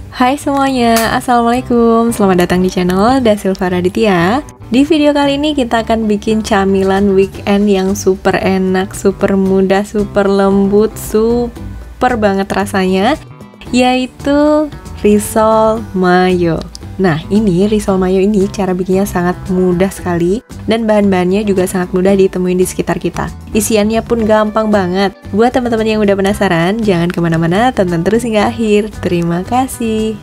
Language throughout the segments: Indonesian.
Hai semuanya, Assalamualaikum. Selamat datang di channel Dasilva Raditya. Di video kali ini kita akan bikin camilan weekend yang super enak, super mudah, super lembut, super banget rasanya, yaitu risol mayo. Nah, ini risol mayo ini cara bikinnya sangat mudah sekali dan bahan-bahannya juga sangat mudah ditemuin di sekitar kita. Isiannya pun gampang banget. Buat teman-teman yang udah penasaran, jangan kemana-mana, tonton terus hingga akhir. Terima kasih.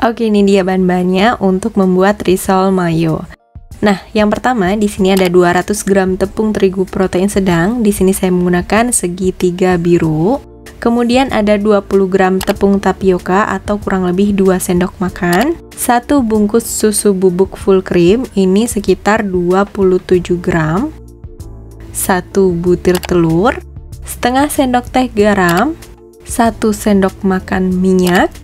Oke, ini dia bahan-bahannya untuk membuat risol mayo. Nah, yang pertama di sini ada 200 gram tepung terigu protein sedang. Di sini saya menggunakan segitiga biru. Kemudian ada 20 gram tepung tapioka atau kurang lebih 2 sendok makan. 1 bungkus susu bubuk full cream, ini sekitar 27 gram. 1 butir telur, setengah sendok teh garam, 1 sendok makan minyak,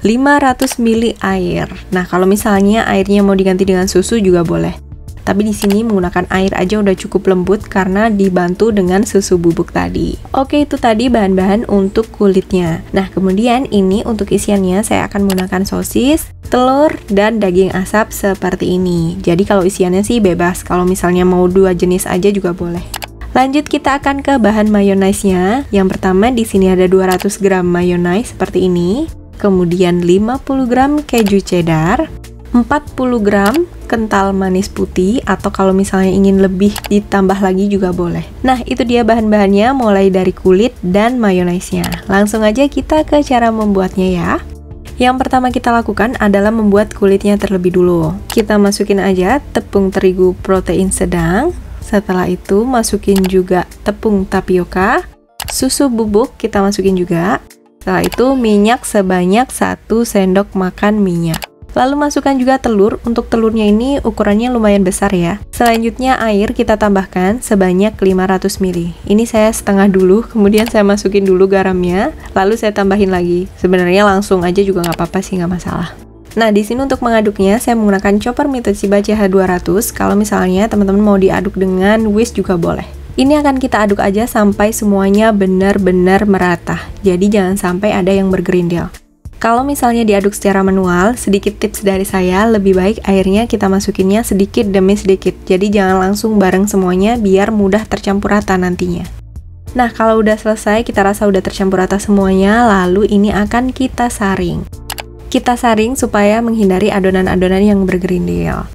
500 ml air. Nah, kalau misalnya airnya mau diganti dengan susu juga boleh. Tapi di sini menggunakan air aja udah cukup lembut karena dibantu dengan susu bubuk tadi. Oke, itu tadi bahan-bahan untuk kulitnya. Nah, kemudian ini untuk isiannya saya akan menggunakan sosis, telur, dan daging asap seperti ini. Jadi kalau isiannya sih bebas. Kalau misalnya mau 2 jenis aja juga boleh. Lanjut kita akan ke bahan mayonaise-nya. Yang pertama di sini ada 200 gram mayonaise seperti ini. Kemudian 50 gram keju cheddar, 40 gram kental manis putih, atau kalau misalnya ingin lebih ditambah lagi juga boleh. Nah, itu dia bahan-bahannya mulai dari kulit dan mayonaise-nya. Langsung aja kita ke cara membuatnya ya. Yang pertama kita lakukan adalah membuat kulitnya terlebih dulu. Kita masukin aja tepung terigu protein sedang. Setelah itu masukin juga tepung tapioka, susu bubuk kita masukin juga. Setelah itu minyak sebanyak 1 sendok makan minyak. Lalu masukkan juga telur. Untuk telurnya ini ukurannya lumayan besar ya. Selanjutnya air kita tambahkan sebanyak 500 ml. Ini saya setengah dulu, kemudian saya masukin dulu garamnya, lalu saya tambahin lagi. Sebenarnya langsung aja juga nggak apa-apa sih, nggak masalah. Nah, di sini untuk mengaduknya saya menggunakan chopper Mitsubishi CH200. Kalau misalnya teman-teman mau diaduk dengan whisk juga boleh. Ini akan kita aduk aja sampai semuanya benar-benar merata. Jadi jangan sampai ada yang bergerindil. Kalau misalnya diaduk secara manual, sedikit tips dari saya, lebih baik airnya kita masukinnya sedikit demi sedikit. Jadi jangan langsung bareng semuanya biar mudah tercampur rata nantinya. Nah, kalau udah selesai, kita rasa udah tercampur rata semuanya, lalu ini akan kita saring. Kita saring supaya menghindari adonan-adonan yang bergerindil.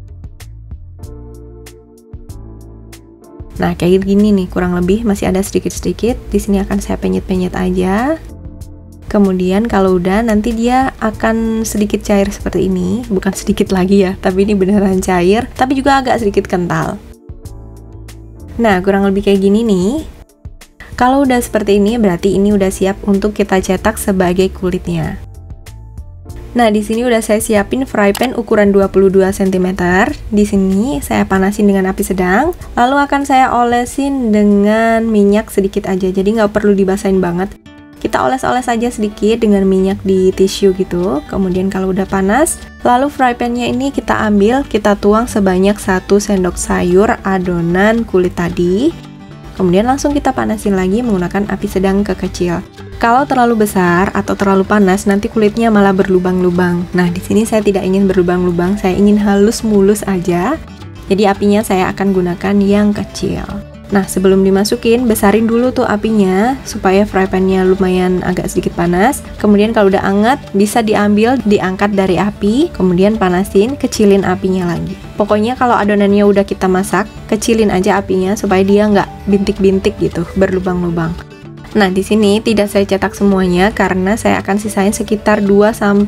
Nah, kayak gini nih, kurang lebih masih ada sedikit-sedikit. Di sini akan saya penyet-penyet aja. Kemudian kalau udah, nanti dia akan sedikit cair seperti ini. Bukan sedikit lagi ya, tapi ini beneran cair, tapi juga agak sedikit kental. Nah, kurang lebih kayak gini nih. Kalau udah seperti ini, berarti ini udah siap untuk kita cetak sebagai kulitnya. Nah, di sini udah saya siapin fry pan ukuran 22 cm. Di sini saya panasin dengan api sedang, lalu akan saya olesin dengan minyak sedikit aja. Jadi nggak perlu dibasahin banget. Kita oles-oles aja sedikit dengan minyak di tisu gitu. Kemudian kalau udah panas, lalu fry pan-nya ini kita ambil, kita tuang sebanyak 1 sendok sayur adonan kulit tadi. Kemudian langsung kita panasin lagi menggunakan api sedang ke kecil. Kalau terlalu besar atau terlalu panas, nanti kulitnya malah berlubang-lubang. Nah, di sini saya tidak ingin berlubang-lubang, saya ingin halus mulus aja. Jadi apinya saya akan gunakan yang kecil. Nah, sebelum dimasukin, besarin dulu tuh apinya supaya fry pan-nya lumayan agak sedikit panas. Kemudian kalau udah hangat, bisa diambil, diangkat dari api, kemudian panasin, kecilin apinya lagi. Pokoknya kalau adonannya udah kita masak, kecilin aja apinya supaya dia nggak bintik-bintik gitu, berlubang-lubang. Nah, di sini tidak saya cetak semuanya karena saya akan sisain sekitar 2-3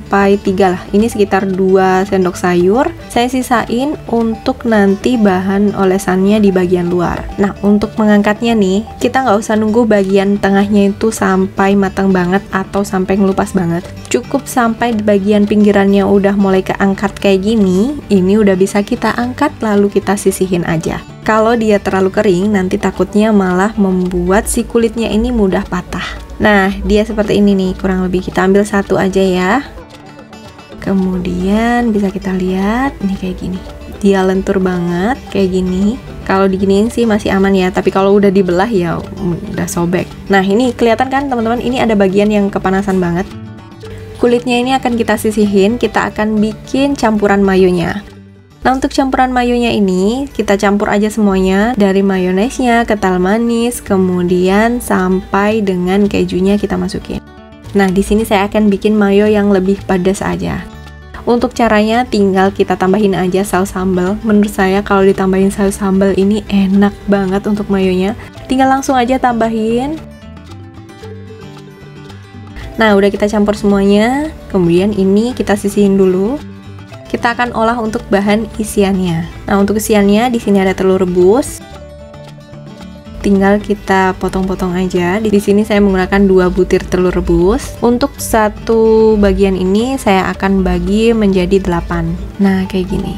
lah. Ini sekitar 2 sendok sayur. Saya sisain untuk nanti bahan olesannya di bagian luar. Nah, untuk mengangkatnya nih, kita nggak usah nunggu bagian tengahnya itu sampai matang banget atau sampai ngelupas banget. Cukup sampai di bagian pinggirannya udah mulai keangkat kayak gini, ini udah bisa kita angkat lalu kita sisihin aja. Kalau dia terlalu kering, nanti takutnya malah membuat si kulitnya ini mudah patah. Nah, dia seperti ini nih, kurang lebih kita ambil satu aja ya. Kemudian bisa kita lihat ini kayak gini, dia lentur banget kayak gini. Kalau diginiin sih masih aman ya, tapi kalau udah dibelah ya udah sobek. Nah ini kelihatan kan teman-teman, ini ada bagian yang kepanasan banget. Kulitnya ini akan kita sisihin, kita akan bikin campuran mayonya. Nah untuk campuran mayonya ini kita campur aja semuanya, dari mayonesnya, kental manis, kemudian sampai dengan kejunya kita masukin. Nah di sini saya akan bikin mayo yang lebih pedas aja. Untuk caranya tinggal kita tambahin aja saus sambal. Menurut saya kalau ditambahin saus sambal ini enak banget untuk mayonya. Tinggal langsung aja tambahin. Nah, udah kita campur semuanya. Kemudian ini kita sisihin dulu. Kita akan olah untuk bahan isiannya. Nah, untuk isiannya di sini ada telur rebus. Tinggal kita potong-potong aja. Di sini saya menggunakan 2 butir telur rebus. Untuk satu bagian ini saya akan bagi menjadi 8. Nah, kayak gini.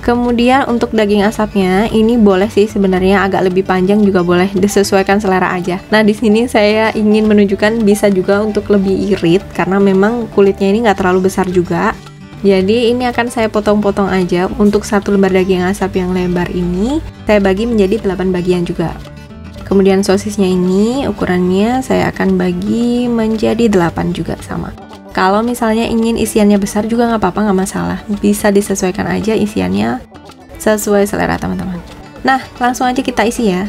Kemudian untuk daging asapnya ini boleh sih sebenarnya agak lebih panjang juga boleh, disesuaikan selera aja. Nah, di sini saya ingin menunjukkan bisa juga untuk lebih irit karena memang kulitnya ini nggak terlalu besar juga. Jadi ini akan saya potong-potong aja. Untuk satu lembar daging asap yang lebar ini saya bagi menjadi 8 bagian juga. Kemudian sosisnya ini ukurannya saya akan bagi menjadi 8 juga sama. Kalau misalnya ingin isiannya besar juga nggak apa-apa, nggak masalah. Bisa disesuaikan aja isiannya sesuai selera teman-teman. Nah langsung aja kita isi ya.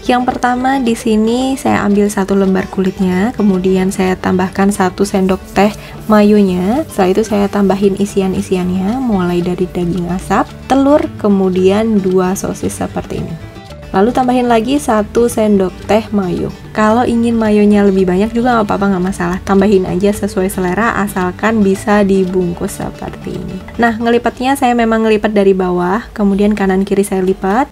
Yang pertama di sini saya ambil 1 lembar kulitnya, kemudian saya tambahkan 1 sendok teh mayonya. Setelah itu saya tambahin isian-isiannya, mulai dari daging asap, telur, kemudian 2 sosis seperti ini. Lalu tambahin lagi 1 sendok teh mayo. Kalau ingin mayonya lebih banyak juga nggak apa-apa, nggak masalah. Tambahin aja sesuai selera, asalkan bisa dibungkus seperti ini. Nah ngelipatnya saya memang ngelipat dari bawah, kemudian kanan kiri saya lipat.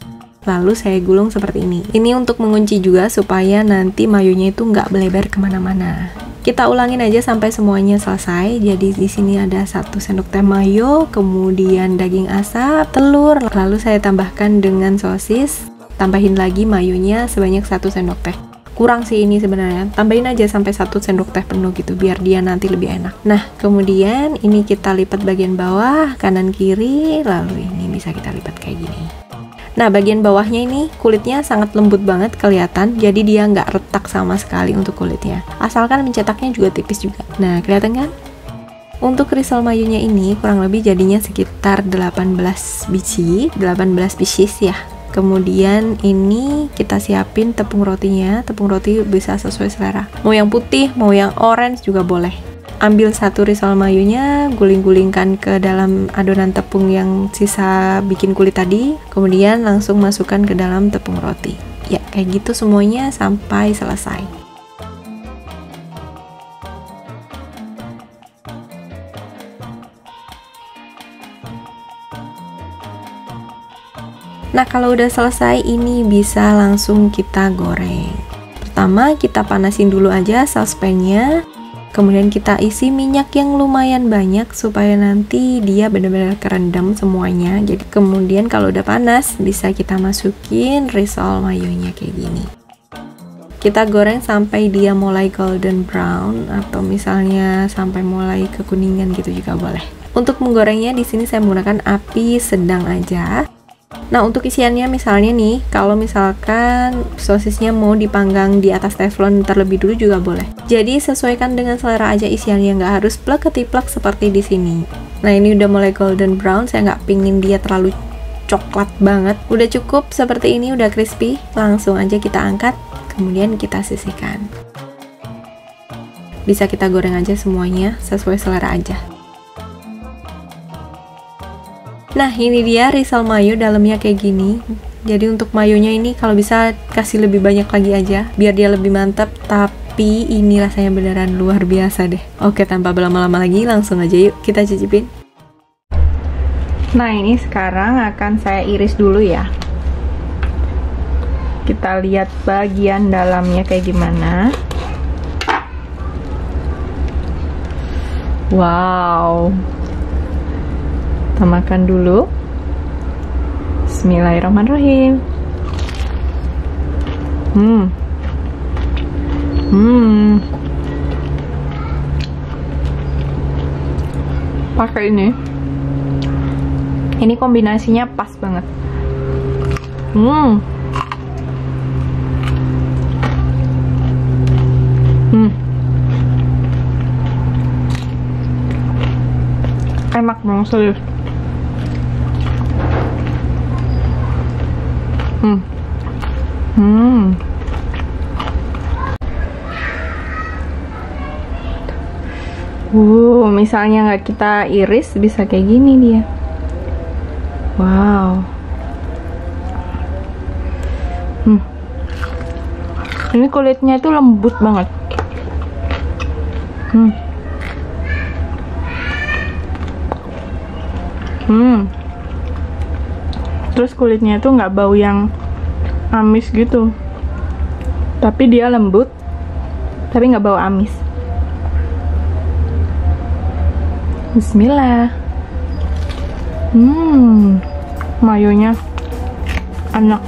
Lalu saya gulung seperti ini. Ini untuk mengunci juga supaya nanti mayonya itu nggak melebar kemana-mana. Kita ulangin aja sampai semuanya selesai. Jadi di sini ada 1 sendok teh mayo, kemudian daging asap, telur, lalu saya tambahkan dengan sosis. Tambahin lagi mayonya sebanyak 1 sendok teh. Kurang sih ini sebenarnya. Tambahin aja sampai 1 sendok teh penuh gitu biar dia nanti lebih enak. Nah, kemudian ini kita lipat bagian bawah, kanan kiri, lalu ini bisa kita lipat kayak gini. Nah bagian bawahnya ini kulitnya sangat lembut banget kelihatan, jadi dia nggak retak sama sekali untuk kulitnya, asalkan mencetaknya juga tipis juga. Nah kelihatan kan? Untuk risol mayonya ini kurang lebih jadinya sekitar 18 biji, 18 pieces ya. Kemudian ini kita siapin tepung rotinya. Tepung roti bisa sesuai selera, mau yang putih mau yang orange juga boleh. Ambil 1 risol mayonya, guling-gulingkan ke dalam adonan tepung yang sisa bikin kulit tadi, kemudian langsung masukkan ke dalam tepung roti. Ya, kayak gitu semuanya sampai selesai. Nah, kalau udah selesai ini bisa langsung kita goreng. Pertama, kita panasin dulu aja saucepannya. Kemudian kita isi minyak yang lumayan banyak supaya nanti dia benar-benar kerendam semuanya. Jadi kemudian kalau udah panas bisa kita masukin risol mayonya kayak gini. Kita goreng sampai dia mulai golden brown atau misalnya sampai mulai kekuningan gitu juga boleh. Untuk menggorengnya di sini saya menggunakan api sedang aja. Nah untuk isiannya misalnya nih, kalau misalkan sosisnya mau dipanggang di atas teflon terlebih dulu juga boleh. Jadi sesuaikan dengan selera aja isiannya, nggak harus plek ketiplek seperti di sini. Nah ini udah mulai golden brown, saya nggak pingin dia terlalu coklat banget. Udah cukup seperti ini, udah crispy. Langsung aja kita angkat, kemudian kita sisihkan. Bisa kita goreng aja semuanya sesuai selera aja. Nah ini dia risol mayo dalamnya kayak gini. Jadi untuk mayonya ini kalau bisa kasih lebih banyak lagi aja biar dia lebih mantap. Tapi ini rasanya beneran luar biasa deh. Oke, tanpa berlama-lama lagi langsung aja yuk kita cicipin. Nah ini sekarang akan saya iris dulu ya. Kita lihat bagian dalamnya kayak gimana. Wow, kita makan dulu. Bismillahirrahmanirrahim. pakai ini. Ini kombinasinya pas banget. Enak banget, serius. Misalnya nggak kita iris, bisa kayak gini dia. Wow. Ini kulitnya itu lembut banget. Terus kulitnya itu nggak bau yang amis gitu, tapi dia lembut, tapi nggak bau amis. Bismillah. Mayonya enak.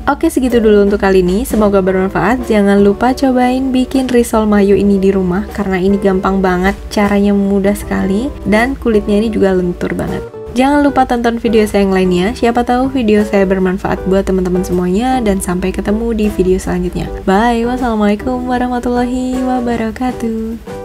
Oke, segitu dulu untuk kali ini. Semoga bermanfaat. Jangan lupa cobain bikin risol mayo ini di rumah, karena ini gampang banget, caranya mudah sekali, dan kulitnya ini juga lentur banget. Jangan lupa tonton video saya yang lainnya. Siapa tahu video saya bermanfaat buat teman-teman semuanya, dan sampai ketemu di video selanjutnya. Bye. Wassalamualaikum warahmatullahi wabarakatuh.